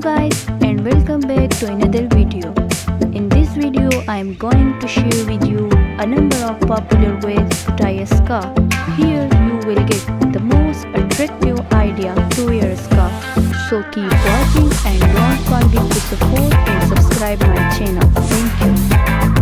Hello guys, and welcome back to another video. In this video I am going to share with you a number of popular ways to tie a scarf. Here you will get the most attractive idea to wear a scarf. So keep watching and don't forget to support and subscribe my channel. Thank you.